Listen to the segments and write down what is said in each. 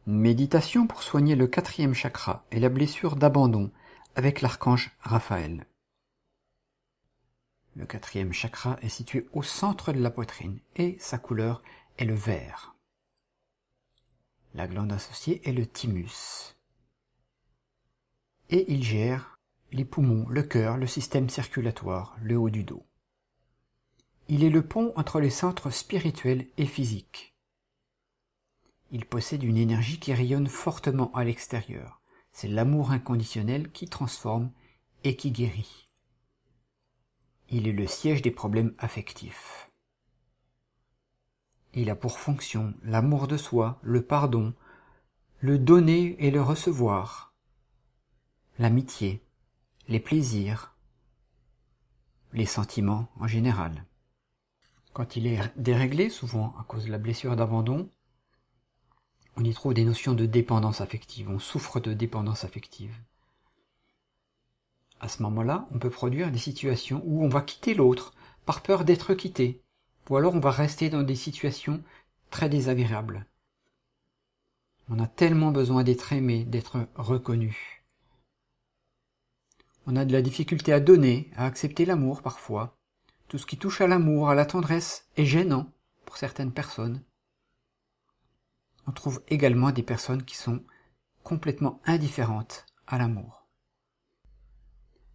Méditation pour soigner le 4e chakra et la blessure d'abandon avec l'archange Raphaël. Le 4e chakra est situé au centre de la poitrine et sa couleur est le vert. La glande associée est le thymus. Et il gère les poumons, le cœur, le système circulatoire, le haut du dos. Il est le pont entre les centres spirituels et physiques. Il possède une énergie qui rayonne fortement à l'extérieur. C'est l'amour inconditionnel qui transforme et qui guérit. Il est le siège des problèmes affectifs. Il a pour fonction l'amour de soi, le pardon, le donner et le recevoir, l'amitié, les plaisirs, les sentiments en général. Quand il est déréglé, souvent à cause de la blessure d'abandon, on y trouve des notions de dépendance affective, on souffre de dépendance affective. À ce moment-là, on peut produire des situations où on va quitter l'autre par peur d'être quitté, ou alors on va rester dans des situations très désagréables. On a tellement besoin d'être aimé, d'être reconnu. On a de la difficulté à donner, à accepter l'amour parfois. Tout ce qui touche à l'amour, à la tendresse, est gênant pour certaines personnes. On trouve également des personnes qui sont complètement indifférentes à l'amour.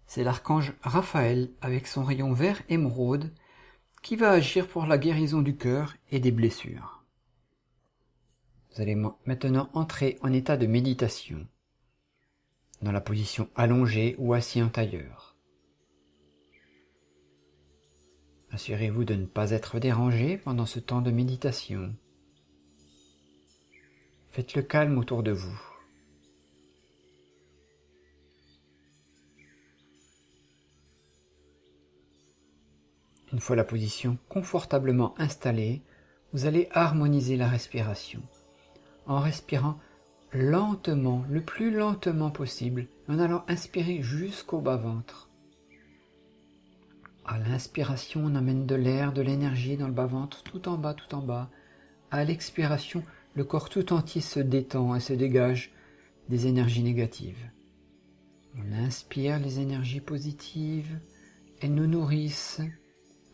C'est l'archange Raphaël, avec son rayon vert émeraude, qui va agir pour la guérison du cœur et des blessures. Vous allez maintenant entrer en état de méditation, dans la position allongée ou assis en tailleur. Assurez-vous de ne pas être dérangé pendant ce temps de méditation. Faites le calme autour de vous. Une fois la position confortablement installée, vous allez harmoniser la respiration en respirant lentement, le plus lentement possible, en allant inspirer jusqu'au bas-ventre. À l'inspiration, on amène de l'air, de l'énergie dans le bas-ventre, tout en bas, tout en bas. À l'expiration, le corps tout entier se détend et se dégage des énergies négatives. On inspire les énergies positives, elles nous nourrissent.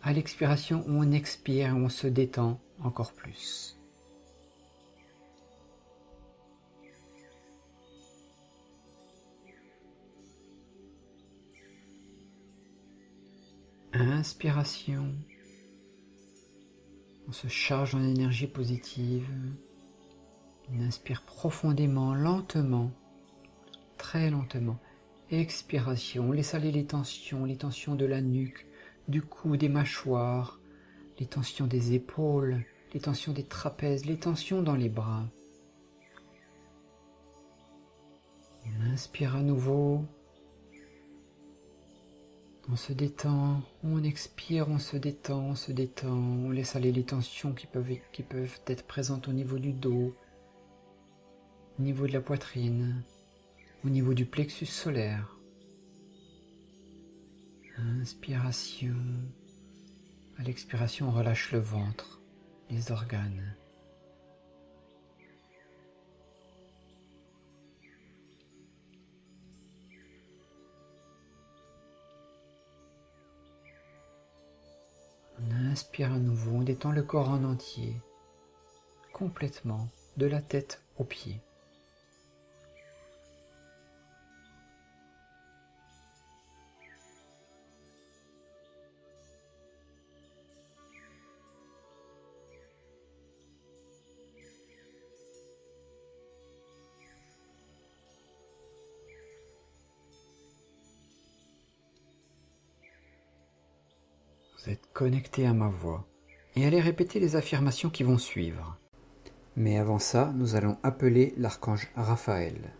À l'expiration, on expire et on se détend encore plus. Inspiration, on se charge en énergie positive. On inspire profondément, lentement, très lentement. Expiration, on laisse aller les tensions de la nuque, du cou, des mâchoires, les tensions des épaules, les tensions des trapèzes, les tensions dans les bras. On inspire à nouveau. On se détend, on expire, on se détend, on laisse aller les tensions qui peuvent être présentes au niveau du dos, au niveau de la poitrine, au niveau du plexus solaire. Inspiration. À l'expiration, on relâche le ventre, les organes. On inspire à nouveau, on détend le corps en entier, complètement, de la tête aux pieds. Vous êtes connecté à ma voix et allez répéter les affirmations qui vont suivre. Mais avant ça, nous allons appeler l'archange Raphaël.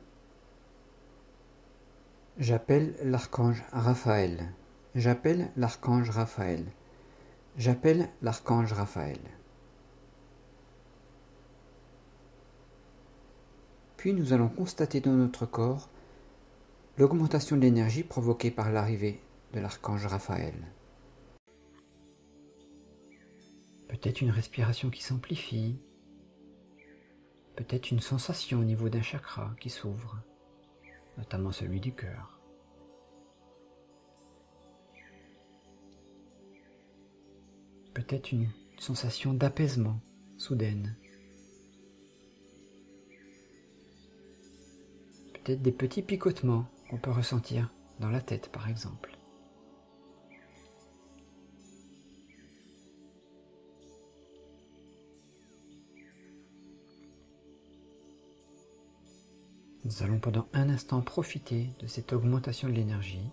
J'appelle l'archange Raphaël. J'appelle l'archange Raphaël. J'appelle l'archange Raphaël. Puis nous allons constater dans notre corps l'augmentation de l'énergie provoquée par l'arrivée de l'archange Raphaël. Peut-être une respiration qui s'amplifie, peut-être une sensation au niveau d'un chakra qui s'ouvre, notamment celui du cœur. Peut-être une sensation d'apaisement soudaine. Peut-être des petits picotements qu'on peut ressentir dans la tête par exemple. Nous allons pendant un instant profiter de cette augmentation de l'énergie.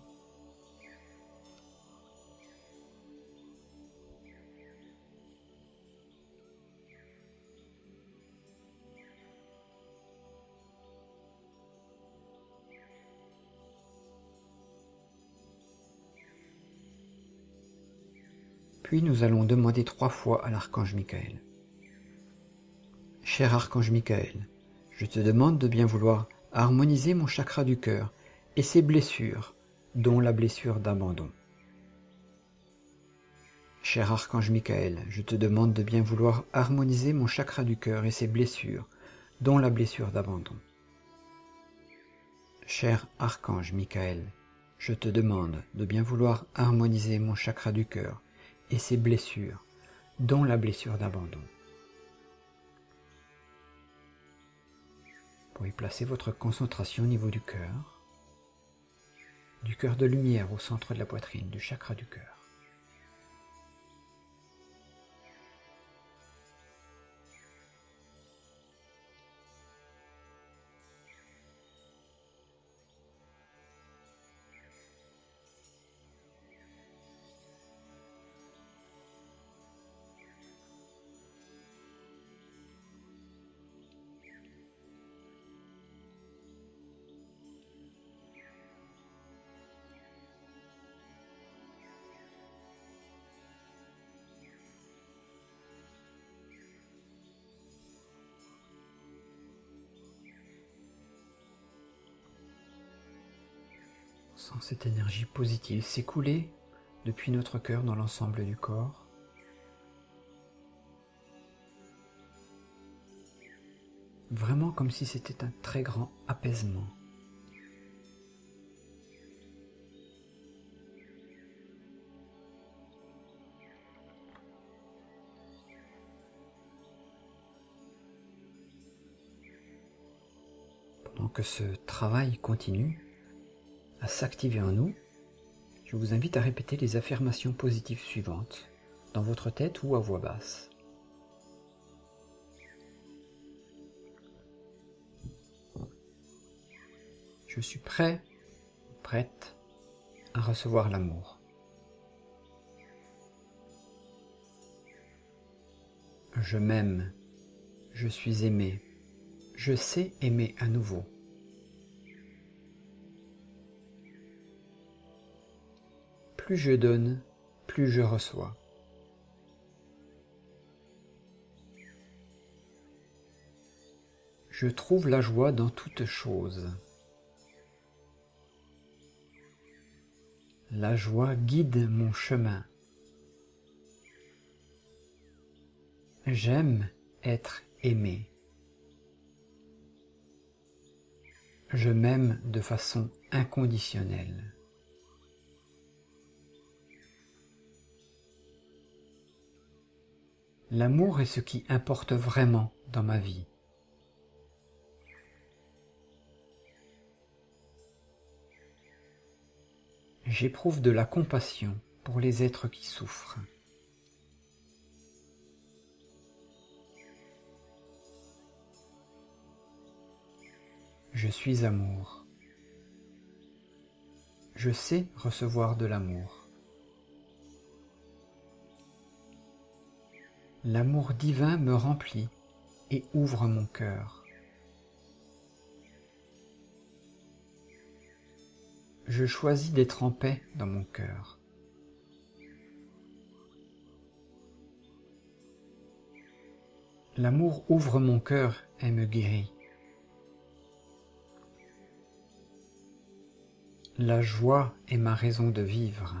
Puis nous allons demander 3 fois à l'archange Michael. Cher archange Michael, je te demande de bien vouloir harmoniser mon chakra du cœur et ses blessures, dont la blessure d'abandon. Cher archange Michael, je te demande de bien vouloir harmoniser mon chakra du cœur et ses blessures, dont la blessure d'abandon. Cher archange Michael, je te demande de bien vouloir harmoniser mon chakra du cœur et ses blessures, dont la blessure d'abandon. Vous pouvez placer votre concentration au niveau du cœur de lumière au centre de la poitrine, du chakra du cœur. Sans cette énergie positive s'écouler depuis notre cœur dans l'ensemble du corps. Vraiment comme si c'était un très grand apaisement. Pendant que ce travail continue à s'activer en nous, je vous invite à répéter les affirmations positives suivantes, dans votre tête ou à voix basse. Je suis prêt, prête à recevoir l'amour. Je m'aime, je suis aimé, je sais aimer à nouveau. Plus je donne, plus je reçois. Je trouve la joie dans toute chose. La joie guide mon chemin. J'aime être aimé. Je m'aime de façon inconditionnelle. L'amour est ce qui importe vraiment dans ma vie. J'éprouve de la compassion pour les êtres qui souffrent. Je suis amour. Je sais recevoir de l'amour. L'amour divin me remplit et ouvre mon cœur. Je choisis d'être en paix dans mon cœur. L'amour ouvre mon cœur et me guérit. La joie est ma raison de vivre.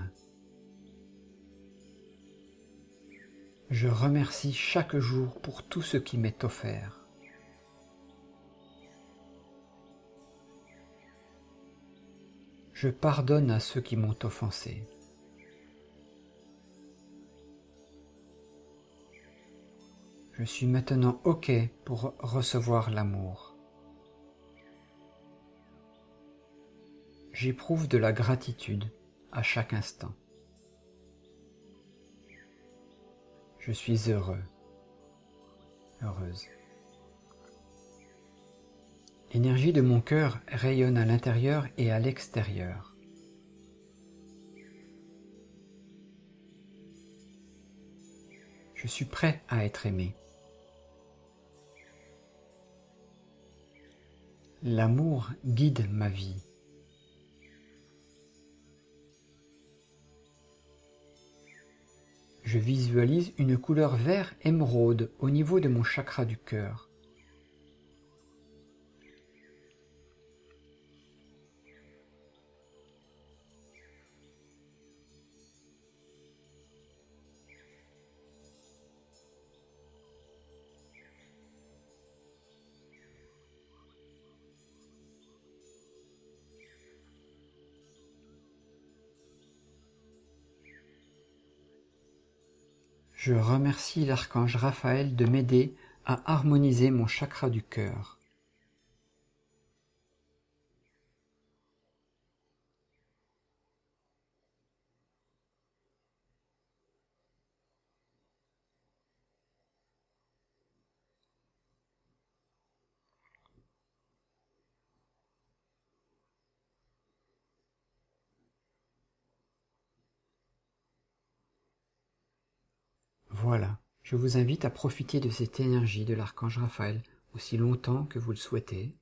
Je remercie chaque jour pour tout ce qui m'est offert. Je pardonne à ceux qui m'ont offensé. Je suis maintenant OK pour recevoir l'amour. J'éprouve de la gratitude à chaque instant. Je suis heureux, heureuse. L'énergie de mon cœur rayonne à l'intérieur et à l'extérieur. Je suis prêt à être aimé. L'amour guide ma vie. Je visualise une couleur vert émeraude au niveau de mon chakra du cœur. Je remercie l'archange Raphaël de m'aider à harmoniser mon chakra du cœur. Voilà, je vous invite à profiter de cette énergie de l'archange Raphaël aussi longtemps que vous le souhaitez.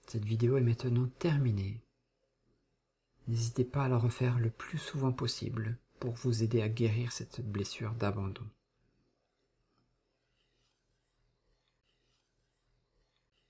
Cette vidéo est maintenant terminée. N'hésitez pas à la refaire le plus souvent possible pour vous aider à guérir cette blessure d'abandon.